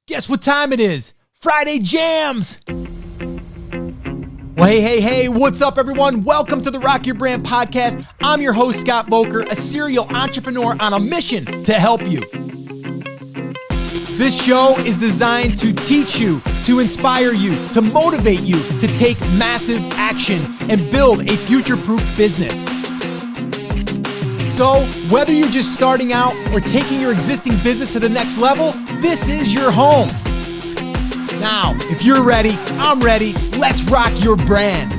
Guess what time it is? Friday Jams! Well, hey, what's up, everyone? Welcome to the Rock Your Brand Podcast. I'm your host, Scott Boker, a serial entrepreneur on a mission to help you. This show is designed to teach you, to inspire you, to motivate you to take massive action and build a future-proof business. So, whether you're just starting out or taking your existing business to the next level, this is your home. Now, if you're ready, I'm ready. Let's rock your brand.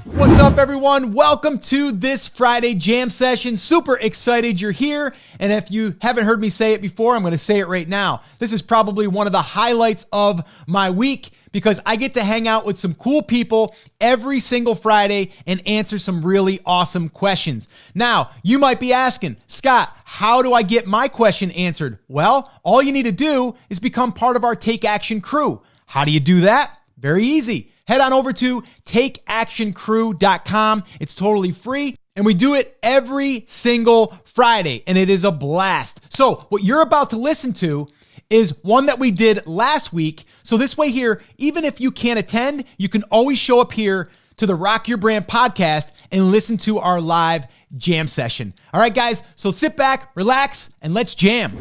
What's up, everyone? Welcome to this Friday Jam session. Super excited you're here. And if you haven't heard me say it before, I'm going to say it right now. This is probably one of the highlights of my week because I get to hang out with some cool people every single Friday and answer some really awesome questions. Now, you might be asking, Scott, how do I get my question answered? Well, all you need to do is become part of our Take Action crew. How do you do that? Very easy. Head on over to takeactioncrew.com. It's totally free, and we do it every single Friday, and it is a blast. So what you're about to listen to is one that we did last week. So this way here, even if you can't attend, you can always show up here to the Rock Your Brand podcast and listen to our live jam session. All right, guys, so sit back, relax, and let's jam.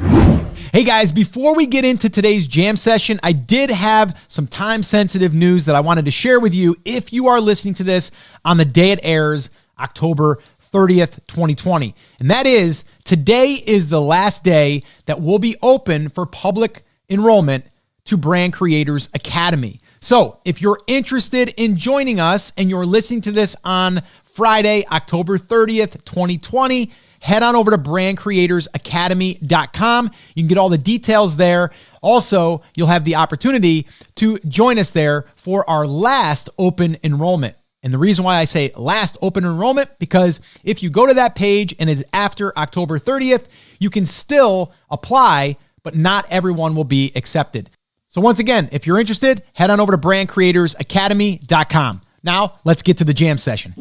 Hey guys, before we get into today's jam session, I did have some time-sensitive news that I wanted to share with you if you are listening to this on the day it airs, October 30th, 2020. And that is, today is the last day that will be open for public enrollment to Brand Creators Academy. So if you're interested in joining us and you're listening to this on Friday, October 30th, 2020, head on over to brandcreatorsacademy.com. You can get all the details there. Also, you'll have the opportunity to join us there for our last open enrollment. And the reason why I say last open enrollment, because if you go to that page and it's after October 30th, you can still apply, but not everyone will be accepted. So once again, if you're interested, head on over to brandcreatorsacademy.com. Now, let's get to the jam session.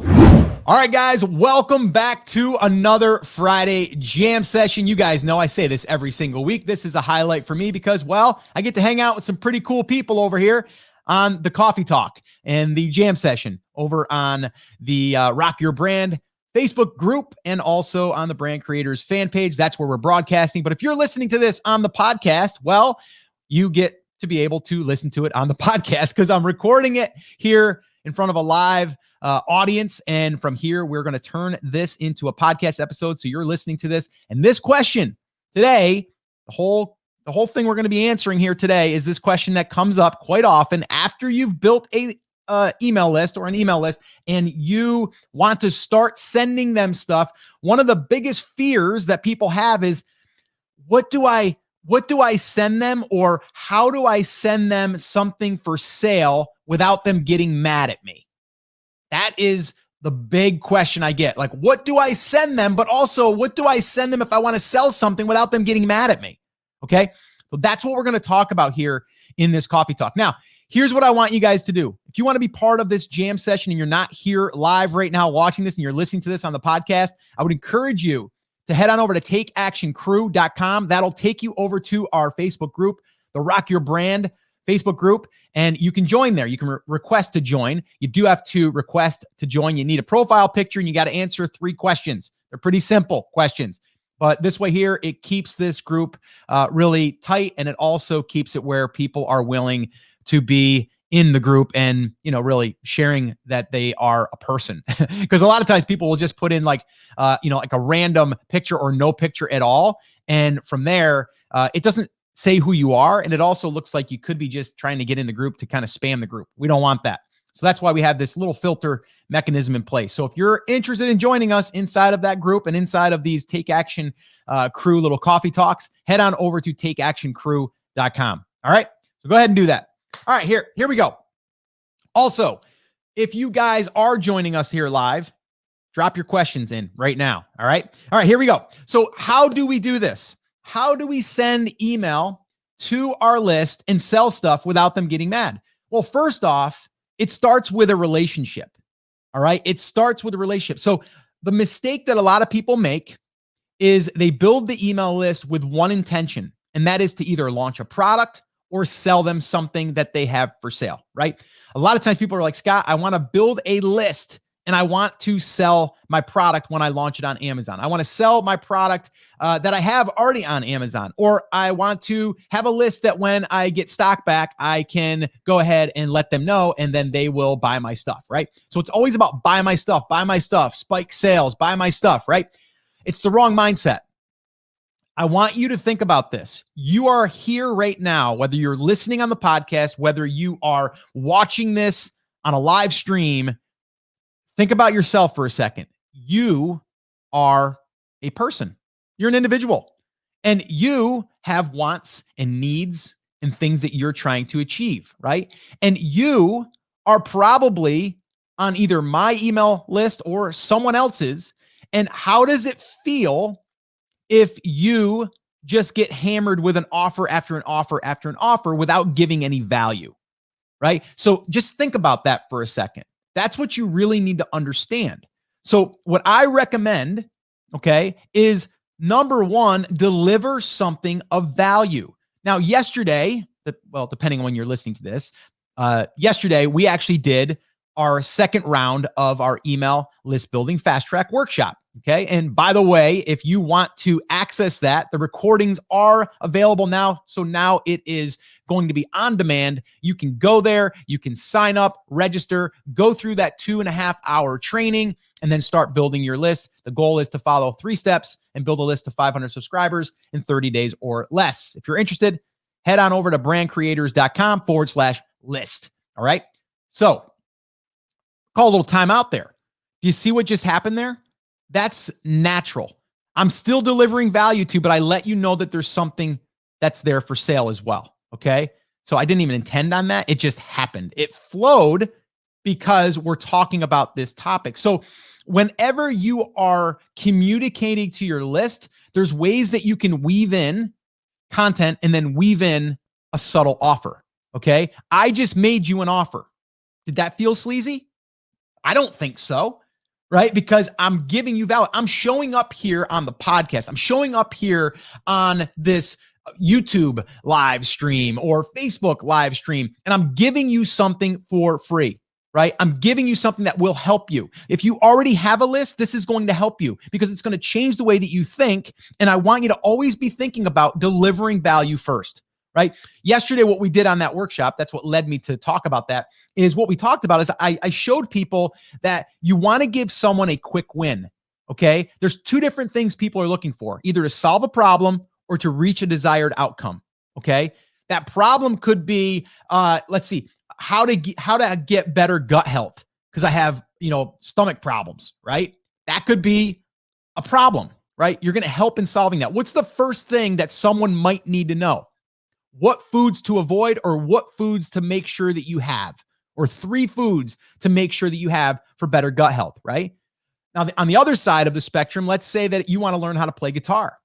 All right, guys, welcome back to another Friday jam session. You guys know I say this every single week. This is a highlight for me because, well, I get to hang out with some pretty cool people over here on the Coffee Talk and the jam session over on the Rock Your Brand Facebook group and also on the Brand Creators fan page. That's where we're broadcasting. But if you're listening to this on the podcast, well, you get to be able to listen to it on the podcast because I'm recording it here in front of a live audience. And from here, we're going to turn this into a podcast episode. So you're listening to this. And this question today, the whole thing we're going to be answering here today is this question that comes up quite often after you've built a email list or an email list and you want to start sending them stuff. One of the biggest fears that people have is, what do I send them, or how do I send them something for sale without them getting mad at me? That is the big question I get. Like, what do I send them? But also, what do I send them if I want to sell something without them getting mad at me? Okay. So that's what we're going to talk about here in this Coffee Talk. Now, here's what I want you guys to do. If you want to be part of this jam session and you're not here live right now watching this and you're listening to this on the podcast, I would encourage you to head on over to takeactioncrew.com. That'll take you over to our Facebook group, the Rock Your Brand Facebook group, and you can join there. You can request to join. You do have to request to join. You need a profile picture and you got to answer 3 questions. They're pretty simple questions, but this way here, it keeps this group really tight, and it also keeps it where people are willing to be in the group and, you know, really sharing that they are a person. Because a lot of times people will just put in like a random picture or no picture at all. And from there, it doesn't say who you are. And it also looks like you could be just trying to get in the group to kind of spam the group. We don't want that. So that's why we have this little filter mechanism in place. So if you're interested in joining us inside of that group and inside of these Take Action Crew little coffee talks, head on over to takeactioncrew.com. All right. So go ahead and do that. All right, here we go. Also, if you guys are joining us here live, drop your questions in right now. All right, here we go. So how do we do this? How do we send email to our list and sell stuff without them getting mad? Well, first off, it starts with a relationship. All right, it starts with a relationship. So the mistake that a lot of people make is they build the email list with one intention, and that is to either launch a product or sell them something that they have for sale, right? A lot of times people are like, Scott, I want to build a list and I want to sell my product when I launch it on Amazon. I want to sell my product that I have already on Amazon, or I want to have a list that when I get stock back, I can go ahead and let them know, and then they will buy my stuff, right? So it's always about buy my stuff, spike sales, buy my stuff, right? It's the wrong mindset. I want you to think about this. You are here right now, whether you're listening on the podcast, whether you are watching this on a live stream. Think about yourself for a second. You are a person. You're an individual, and you have wants and needs and things that you're trying to achieve, right? And you are probably on either my email list or someone else's. And how does it feel if you just get hammered with an offer after an offer after an offer without giving any value, right? So just think about that for a second. That's what you really need to understand. So what I recommend, okay, is number one, deliver something of value. Now, yesterday, well, depending on when you're listening to this, yesterday we actually did our second round of our email list building fast track workshop. Okay. And by the way, if you want to access that, the recordings are available now. So now it is going to be on demand. You can go there, you can sign up, register, go through that 2.5-hour training, and then start building your list. The goal is to follow 3 steps and build a list of 500 subscribers in 30 days or less. If you're interested, head on over to brandcreators.com/list. All right. So call a little time out there. Do you see what just happened there? That's natural. I'm still delivering value to, but I let you know that there's something that's there for sale as well. Okay. So I didn't even intend on that. It just happened. It flowed because we're talking about this topic. So whenever you are communicating to your list, there's ways that you can weave in content and then weave in a subtle offer. Okay. I just made you an offer. Did that feel sleazy? I don't think so. Right? Because I'm giving you value. I'm showing up here on the podcast. I'm showing up here on this YouTube live stream or Facebook live stream, and I'm giving you something for free, right? I'm giving you something that will help you. If you already have a list, this is going to help you because it's going to change the way that you think. And I want you to always be thinking about delivering value first. Right? Yesterday, what we did on that workshop, that's what led me to talk about that, is what we talked about is I showed people that you want to give someone a quick win. Okay. There's 2 different things people are looking for, either to solve a problem or to reach a desired outcome. Okay. That problem could be, let's see, how to get better gut health because I have, stomach problems, right? That could be a problem, right? You're going to help in solving that. What's the first thing that someone might need to know? What foods to avoid or what foods to make sure that you have, or 3 foods to make sure that you have for better gut health, right? Now, on the other side of the spectrum, let's say that you want to learn how to play guitar.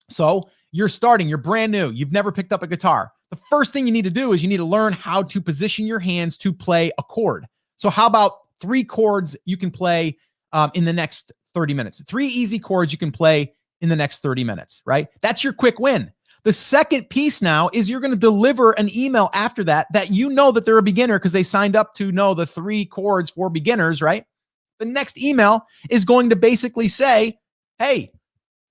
So you're brand new. You've never picked up a guitar. The first thing you need to do is you need to learn how to position your hands to play a chord. So how about 3 chords you can play in the next 30 minutes? 3 easy chords you can play in the next 30 minutes, right? That's your quick win. The second piece now is you're going to deliver an email after that you know that they're a beginner because they signed up to know the 3 chords for beginners, right? The next email is going to basically say, hey,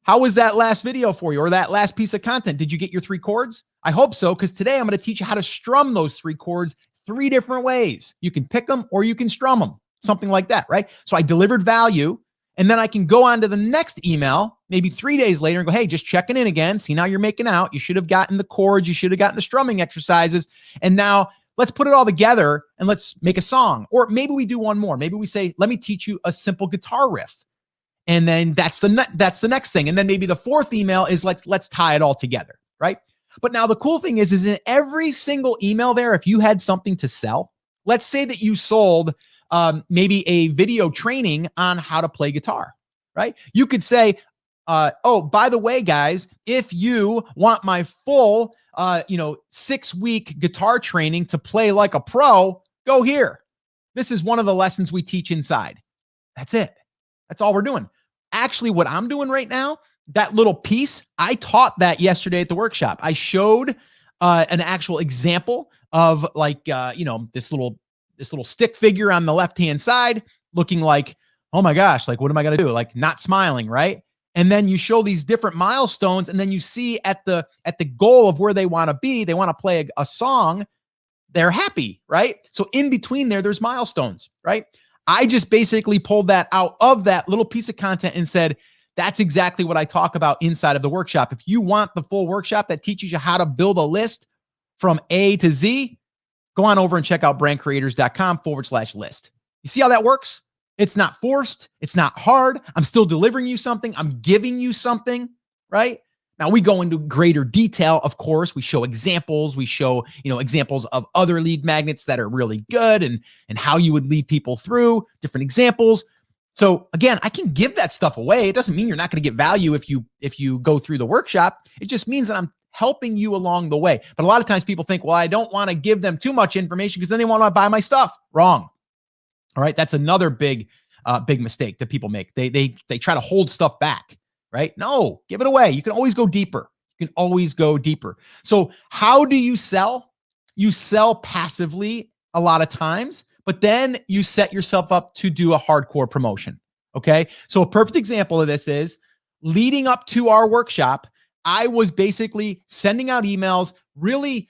how was that last video for you or that last piece of content? Did you get your 3 chords? I hope so, because today I'm going to teach you how to strum those 3 chords 3 different ways. You can pick them or you can strum them, something like that, right? So I delivered value. And then I can go on to the next email, maybe 3 days later, and go, hey, just checking in again. See, now you're making out. You should have gotten the chords. You should have gotten the strumming exercises. And now let's put it all together and let's make a song. Or maybe we do one more. Maybe we say, let me teach you a simple guitar riff. And then that's the next thing. And then maybe the 4th email is let's tie it all together, right? But now the cool thing is in every single email there, if you had something to sell, let's say that you sold maybe a video training on how to play guitar, right? You could say, oh, by the way, guys, if you want my full, 6-week guitar training to play like a pro, go here. This is one of the lessons we teach inside. That's it. That's all we're doing. Actually, what I'm doing right now, that little piece, I taught that yesterday at the workshop. I showed an actual example of like, this little stick figure on the left-hand side looking like, oh my gosh, like, what am I going to do? Like not smiling, right? And then you show these different milestones, and then you see at the goal of where they want to be, they want to play a song, they're happy, right? So in between there's milestones, right? I just basically pulled that out of that little piece of content and said, that's exactly what I talk about inside of the workshop. If you want the full workshop that teaches you how to build a list from A to Z, go on over and check out brandcreators.com/list. You see how that works? It's not forced. It's not hard. I'm still delivering you something. I'm giving you something, right? Now we go into greater detail. Of course, we show examples. We show, examples of other lead magnets that are really good and how you would lead people through different examples. So again, I can give that stuff away. It doesn't mean you're not going to get value if you go through the workshop. It just means that I'm helping you along the way. But a lot of times people think, well, I don't want to give them too much information because then they want to buy my stuff. Wrong. All right. That's another big mistake that people make. They try to hold stuff back, right? No, give it away. You can always go deeper. You can always go deeper. So how do you sell? You sell passively a lot of times, but then you set yourself up to do a hardcore promotion. Okay. So a perfect example of this is leading up to our workshop, I was basically sending out emails, really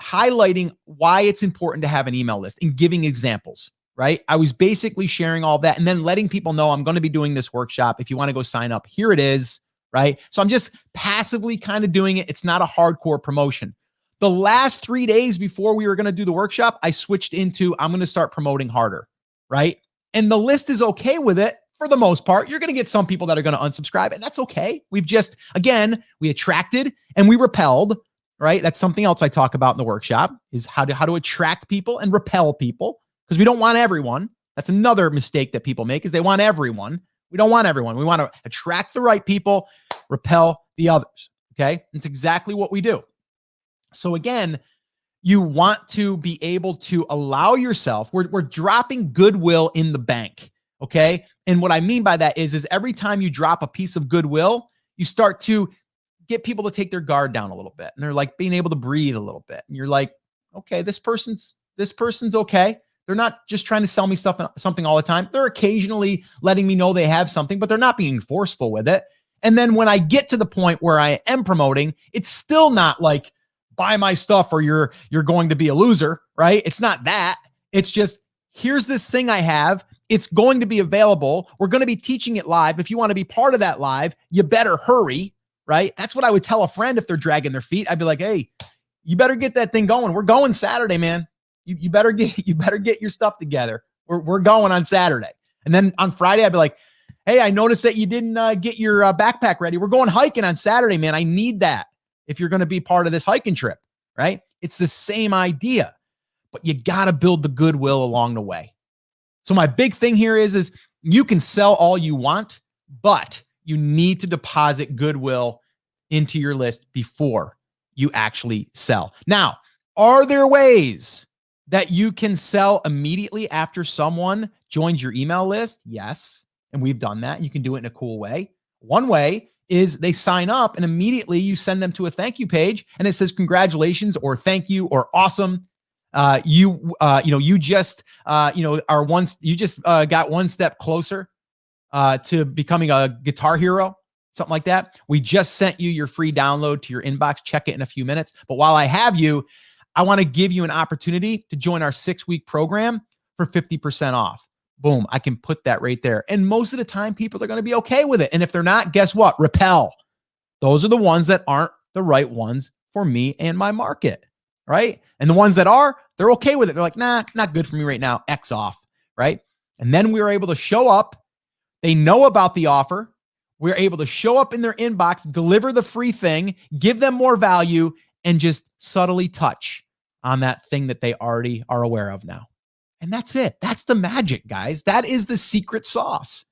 highlighting why it's important to have an email list and giving examples, right? I was basically sharing all that and then letting people know I'm going to be doing this workshop. If you want to go sign up, here it is, right? So I'm just passively kind of doing it. It's not a hardcore promotion. The last 3 days before we were going to do the workshop, I switched into, I'm going to start promoting harder, right? And the list is okay with it for the most part. You're going to get some people that are going to unsubscribe, and that's okay. We've just, again, we attracted and we repelled, right? That's something else I talk about in the workshop is how to attract people and repel people, because we don't want everyone. That's another mistake that people make is they want everyone. We don't want everyone. We want to attract the right people, repel the others, okay? It's exactly what we do. So again, you want to be able to allow yourself, we're dropping goodwill in the bank, okay? And what I mean by that is every time you drop a piece of goodwill, you start to get people to take their guard down a little bit. And they're like being able to breathe a little bit. And you're like, okay, this person's okay. They're not just trying to sell me something all the time. They're occasionally letting me know they have something, but they're not being forceful with it. And then when I get to the point where I am promoting, it's still not like, buy my stuff or you're going to be a loser, right? It's not that. It's just, here's this thing I have. It's going to be available. We're going to be teaching it live. If you want to be part of that live, you better hurry, right? That's what I would tell a friend if they're dragging their feet. I'd be like, hey, you better get that thing going. We're going Saturday, man. You better get your stuff together. We're going on Saturday. And then on Friday, I'd be like, hey, I noticed that you didn't get your backpack ready. We're going hiking on Saturday, man. I need that if you're going to be part of this hiking trip, right? It's the same idea, but you got to build the goodwill along the way. So my big thing here is you can sell all you want, but you need to deposit goodwill into your list before you actually sell. Now, are there ways that you can sell immediately after someone joins your email list? Yes. And we've done that. And you can do it in a cool way. One way is they sign up and immediately you send them to a thank you page and it says congratulations or thank you or awesome. You just got one step closer to becoming a guitar hero, something like that. We just sent you your free download to your inbox. Check it in a few minutes. But while I have you, I want to give you an opportunity to join our 6-week program for 50% off. Boom, I can put that right there. And most of the time, people are going to be okay with it. And if they're not, guess what? Repel. Those are the ones that aren't the right ones for me and my market, right? And the ones that are, they're okay with it. They're like, nah, not good for me right now. X off, right? And then we were able to show up. They know about the offer. We're able to show up in their inbox, deliver the free thing, give them more value, and just subtly touch on that thing that they already are aware of now. And that's it. That's the magic, guys. That is the secret sauce.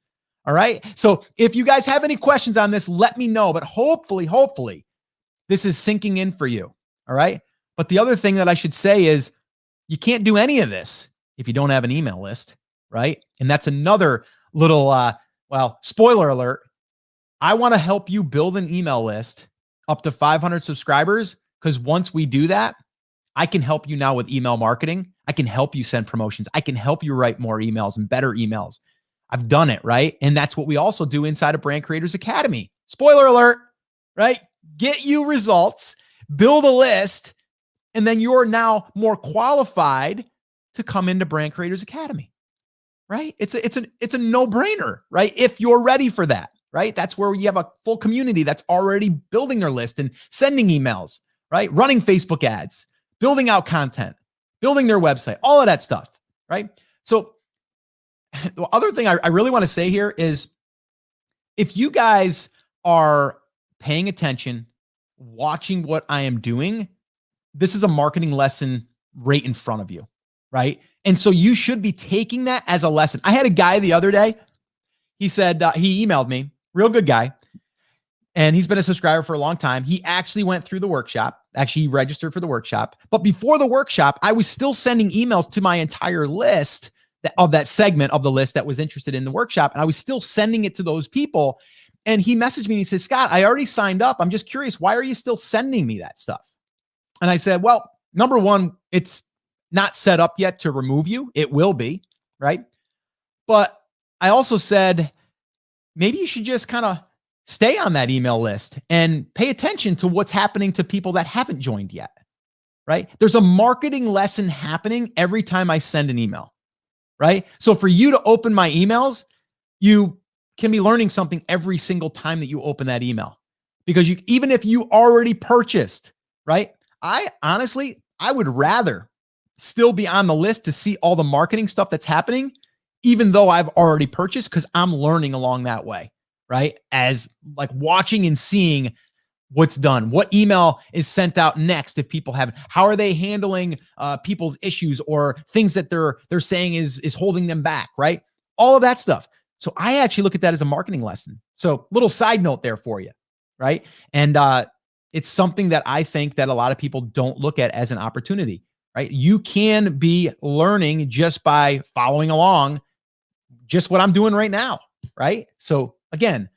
All right. So if you guys have any questions on this, let me know. But hopefully this is sinking in for you. All right. But the other thing that I should say is you can't do any of this if you don't have an email list. Right. And that's another little, spoiler alert. I want to help you build an email list up to 500 subscribers, Because once we do that, I can help you now with email marketing. I can help you send promotions. I can help you write more emails and better emails. I've done it, right? And that's what we also do inside of Brand Creators Academy. Spoiler alert, right? Get you results, build a list, and then you're now more qualified to come into Brand Creators Academy, right? It's a no-brainer, right? If you're ready for that, right? That's where you have a full community that's already building their list and sending emails, right? Running Facebook ads, building out content, building their website, all of that stuff, right? So the other thing I really want to say here is if you guys are paying attention, watching what I am doing, this is a marketing lesson right in front of you, right? And so you should be taking that as a lesson. I had a guy the other day, he said, he emailed me, real good guy, and he's been a subscriber for a long time. He actually went through the workshop. Actually, he registered for the workshop. But before the workshop, I was still sending emails to my entire list of that segment of the list that was interested in the workshop. And I was still sending it to those people. And he messaged me and he said, Scott, I already signed up. I'm just curious, why are you still sending me that stuff? And I said, well, number one, it's not set up yet to remove you. It will be, right? But I also said, maybe you should just kind of stay on that email list and pay attention to what's happening to people that haven't joined yet, right? There's a marketing lesson happening every time I send an email, right? So for you to open my emails, you can be learning something every single time that you open that email, because even if you already purchased, right? I would rather still be on the list to see all the marketing stuff that's happening, even though I've already purchased, because I'm learning along that way, right? As like watching and seeing what's done, what email is sent out next. If people have, how are they handling people's issues or things that they're saying is holding them back, right? All of that stuff. So I actually look at that as a marketing lesson. So little side note there for you, right? And it's something that I think that a lot of people don't look at as an opportunity, right? You can be learning just by following along, just what I'm doing right now, right? So again,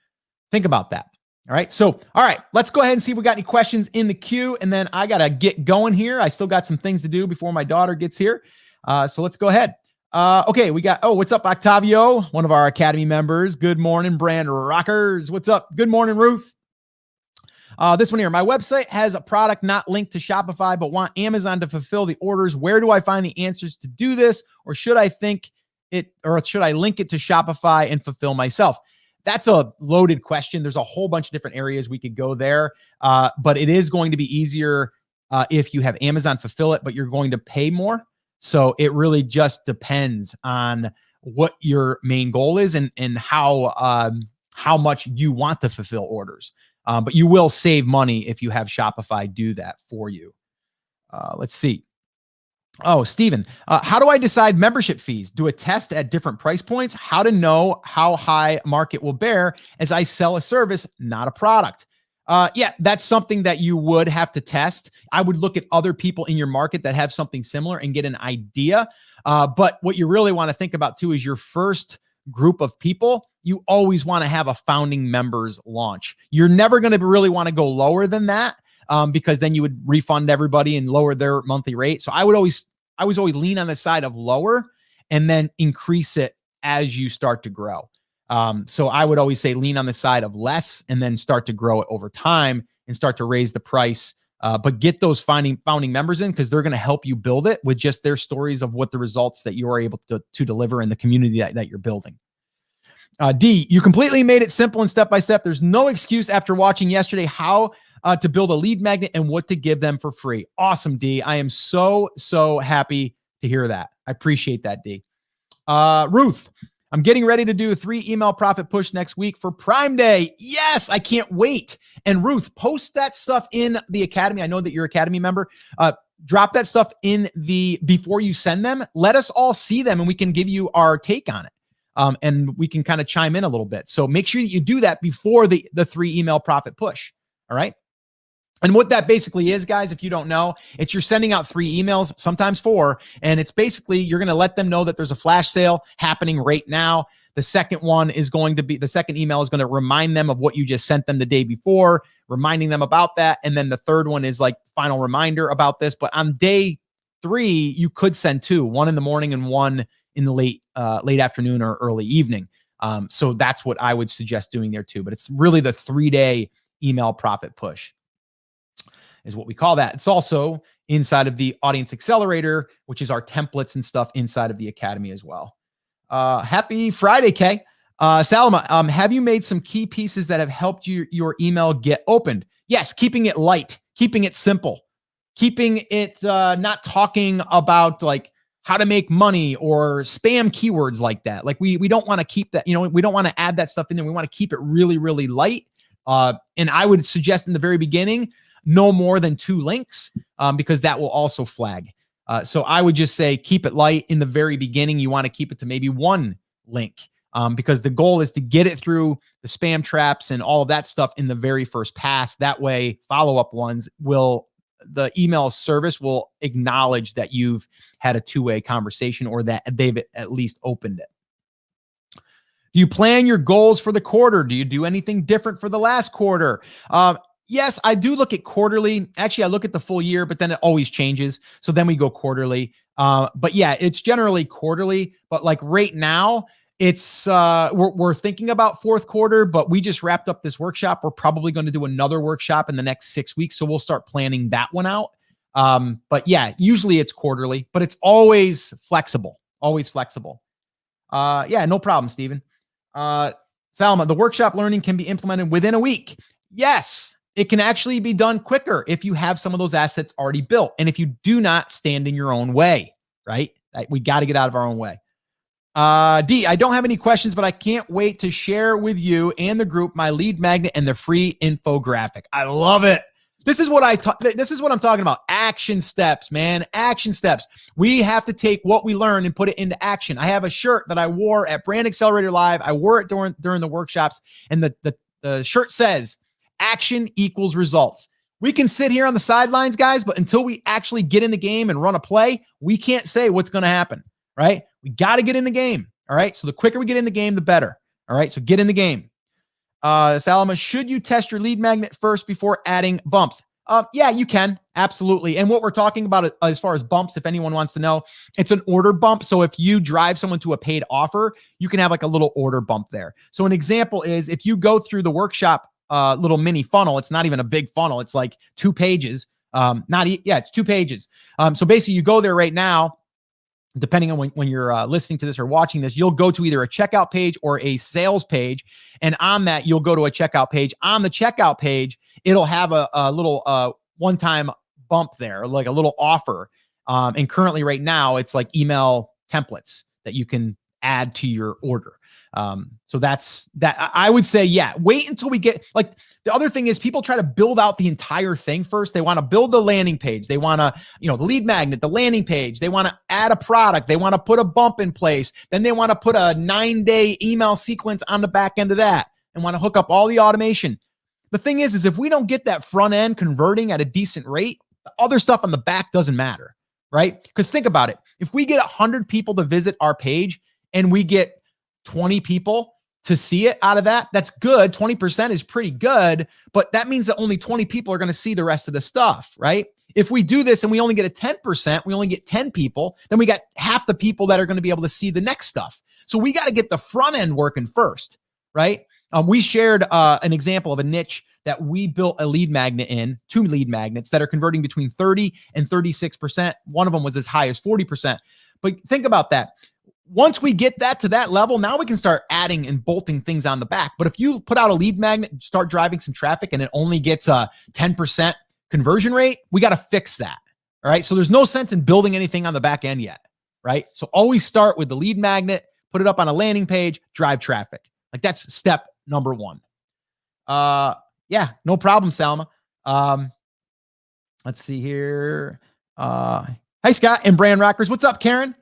think about that. All right. So, all right, let's go ahead and see if we got any questions in the queue. And then I got to get going here. I still got some things to do before my daughter gets here. So let's go ahead. Okay. We got, what's up, Octavio? One of our Academy members. Good morning, Brand Rockers. What's up? Good morning, Ruth. This one here, my website has a product not linked to Shopify, but want Amazon to fulfill the orders. Where do I find the answers to do this? Or should I link it to Shopify and fulfill myself? That's a loaded question. There's a whole bunch of different areas we could go there. But it is going to be easier if you have Amazon fulfill it, but you're going to pay more. So it really just depends on what your main goal is and how much you want to fulfill orders. But you will save money if you have Shopify do that for you. Let's see. Oh, Steven, how do I decide membership fees? Do a test at different price points? How to know how high market will bear as I sell a service, not a product? Yeah, that's something that you would have to test. I would look at other people in your market that have something similar and get an idea. But what you really want to think about too is your first group of people. You always want to have a founding members launch. You're never going to really want to go lower than that. Because then you would refund everybody and lower their monthly rate. So I was always lean on the side of lower and then increase it as you start to grow. So I would always say lean on the side of less and then start to grow it over time and start to raise the price. But get those founding members in, because they're going to help you build it with just their stories of what the results that you are able to deliver in the community that you're building. D, you completely made it simple and step-by-step. There's no excuse after watching yesterday how to build a lead magnet and what to give them for free. Awesome, D. I am so happy to hear that. I appreciate that, D. Ruth, I'm getting ready to do a 3 email profit push next week for Prime Day. Yes, I can't wait. And Ruth, post that stuff in the Academy. I know that you're an Academy member. Drop that stuff in before you send them. Let us all see them and we can give you our take on it. And we can kind of chime in a little bit. So make sure that you do that before the 3 email profit push. All right. And what that basically is, guys, if you don't know, it's you're sending out 3 emails, sometimes 4. And it's basically, you're going to let them know that there's a flash sale happening right now. The second one is going to be, the second email is going to remind them of what you just sent them the day before, reminding them about that. And then the third one is like final reminder about this. But on day 3, you could send 2, one in the morning and one in the late afternoon or early evening. So that's what I would suggest doing there too. But it's really the 3-day email profit push is what we call that. It's also inside of the Audience Accelerator, which is our templates and stuff inside of the Academy as well. Happy Friday, Kay. Salma, have you made some key pieces that have helped your email get opened? Yes, keeping it light, keeping it simple, keeping it not talking about like how to make money or spam keywords like that. Like we don't want to keep that, we don't want to add that stuff in there. We want to keep it really, really light. And I would suggest in the very beginning, no more than 2 links, because that will also flag. So I would just say, keep it light in the very beginning. You want to keep it to maybe 1 link, because the goal is to get it through the spam traps and all of that stuff in the very first pass. That way, follow-up ones the email service will acknowledge that you've had a 2-way conversation or that they've at least opened it. Do you plan your goals for the quarter? Do you do anything different for the last quarter? Yes, I do look at quarterly. Actually, I look at the full year, but then it always changes. So then we go quarterly. But yeah, it's generally quarterly. But like right now, it's we're thinking about fourth quarter, but we just wrapped up this workshop. We're probably going to do another workshop in the next 6 weeks. So we'll start planning that one out. But yeah, usually it's quarterly, but it's always flexible. Always flexible. Yeah, no problem, Stephen. Salma, the workshop learning can be implemented within a week. Yes. It can actually be done quicker if you have some of those assets already built. And if you do not stand in your own way, right? We got to get out of our own way. D, I don't have any questions, but I can't wait to share with you and the group my lead magnet and the free infographic. I love it. This is what I'm talking about. Action steps, man. Action steps. We have to take what we learn and put it into action. I have a shirt that I wore at Brand Accelerator Live. I wore it during the workshops, and the shirt says, action equals results. We can sit here on the sidelines, guys, but until we actually get in the game and run a play, we can't say what's going to happen, right? We got to get in the game, all right? So the quicker we get in the game, the better, all right? So get in the game. Salama, should you test your lead magnet first before adding bumps? Yeah, you can. Absolutely. And what we're talking about as far as bumps, if anyone wants to know, it's an order bump. So if you drive someone to a paid offer, you can have like a little order bump there. So an example is if you go through the workshop little mini funnel. It's not even a big funnel. It's like 2 pages. It's 2 pages. So basically you go there right now, depending on when you're listening to this or watching this, you'll go to either a checkout page or a sales page. And on that, you'll go to a checkout page. On the checkout page, it'll have a little one-time bump there, like a little offer. And currently right now, it's like email templates that you can add to your order. So that's that. I would say, yeah, wait until we get, like, the other thing is people try to build out the entire thing first. They want to build the landing page. They want to, the lead magnet, the landing page. They want to add a product. They want to put a bump in place. Then they want to put a 9-day email sequence on the back end of that and want to hook up all the automation. The thing is if we don't get that front end converting at a decent rate, the other stuff on the back doesn't matter, right? Because think about it. If we get 100 people to visit our page and we get 20 people to see it out of that, that's good. 20% is pretty good, but that means that only 20 people are going to see the rest of the stuff, right? If we do this and we only get a 10%, we only get 10 people, then we got half the people that are going to be able to see the next stuff. So we got to get the front end working first, right? We shared an example of a niche that we built a lead magnet in, 2 lead magnets that are converting between 30 and 36%. One of them was as high as 40%. But think about that. Once we get that to that level, now we can start adding and bolting things on the back. But if you put out a lead magnet, start driving some traffic, and it only gets a 10% conversion rate, we got to fix that. All right. So there's no sense in building anything on the back end yet. Right. So always start with the lead magnet, put it up on a landing page, drive traffic. Like that's step number 1. Yeah, no problem, Salma. Let's see here. Hi, Scott and Brand Rockers. What's up, Karen?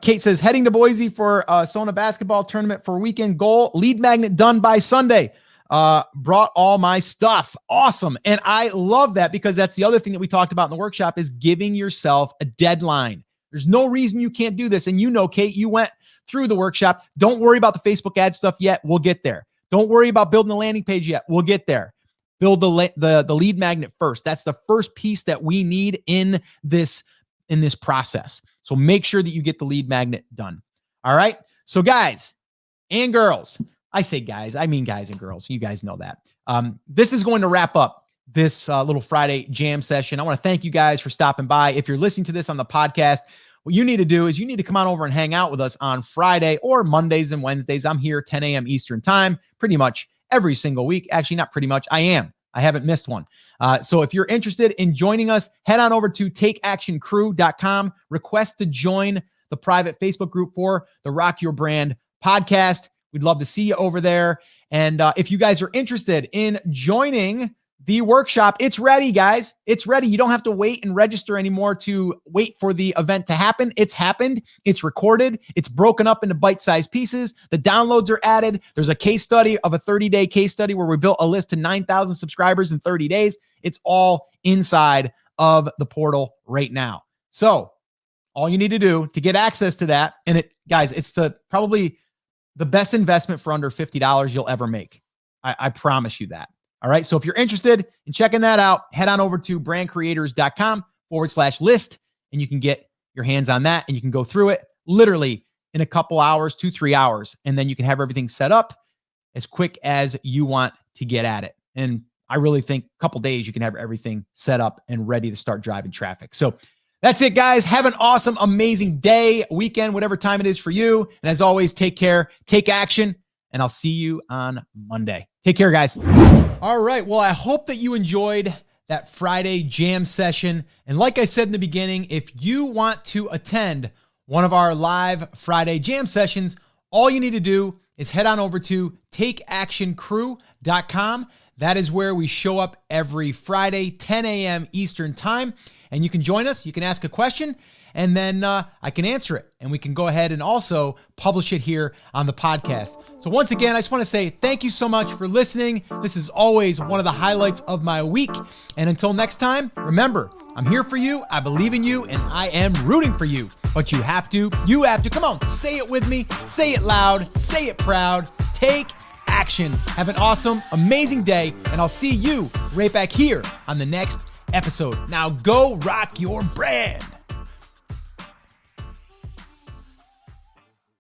Kate says, heading to Boise for Sona basketball tournament for weekend goal. Lead magnet done by Sunday. Brought all my stuff. Awesome. And I love that because that's the other thing that we talked about in the workshop is giving yourself a deadline. There's no reason you can't do this. And Kate, you went through the workshop. Don't worry about the Facebook ad stuff yet. We'll get there. Don't worry about building a landing page yet. We'll get there. Build the lead magnet first. That's the first piece that we need in this process. So make sure that you get the lead magnet done. All right. So guys and girls, I say guys, I mean guys and girls. You guys know that. This is going to wrap up this little Friday jam session. I want to thank you guys for stopping by. If you're listening to this on the podcast, what you need to do is you need to come on over and hang out with us on Friday or Mondays and Wednesdays. I'm here 10 a.m. Eastern time, pretty much every single week. Actually, not pretty much. I am. I haven't missed one. So if you're interested in joining us, head on over to takeactioncrew.com. Request to join the private Facebook group for the Rock Your Brand podcast. We'd love to see you over there. And if you guys are interested in joining the workshop, it's ready, guys. It's ready. You don't have to wait and register anymore to wait for the event to happen. It's happened. It's recorded. It's broken up into bite-sized pieces. The downloads are added. There's a case study of a 30-day case study where we built a list to 9,000 subscribers in 30 days. It's all inside of the portal right now. So all you need to do to get access to that, and guys, it's probably the best investment for under $50 you'll ever make. I promise you that. All right. So if you're interested in checking that out, head on over to brandcreators.com/list, and you can get your hands on that, and you can go through it literally in a couple hours, 2-3 hours. And then you can have everything set up as quick as you want to get at it. And I really think a couple days, you can have everything set up and ready to start driving traffic. So that's it, guys. Have an awesome, amazing day, weekend, whatever time it is for you. And as always, take care, take action, and I'll see you on Monday. Take care, guys. All right. Well, I hope that you enjoyed that Friday jam session. And like I said in the beginning, if you want to attend one of our live Friday jam sessions, all you need to do is head on over to takeactioncrew.com. That is where we show up every Friday, 10 a.m. Eastern time. And you can join us. You can ask a question, and then I can answer it. And we can go ahead and also publish it here on the podcast. So once again, I just want to say thank you so much for listening. This is always one of the highlights of my week. And until next time, remember, I'm here for you. I believe in you, and I am rooting for you. But you have to, come on, say it with me. Say it loud. Say it proud. Take action. Have an awesome, amazing day. And I'll see you right back here on the next episode. Now go rock your brand.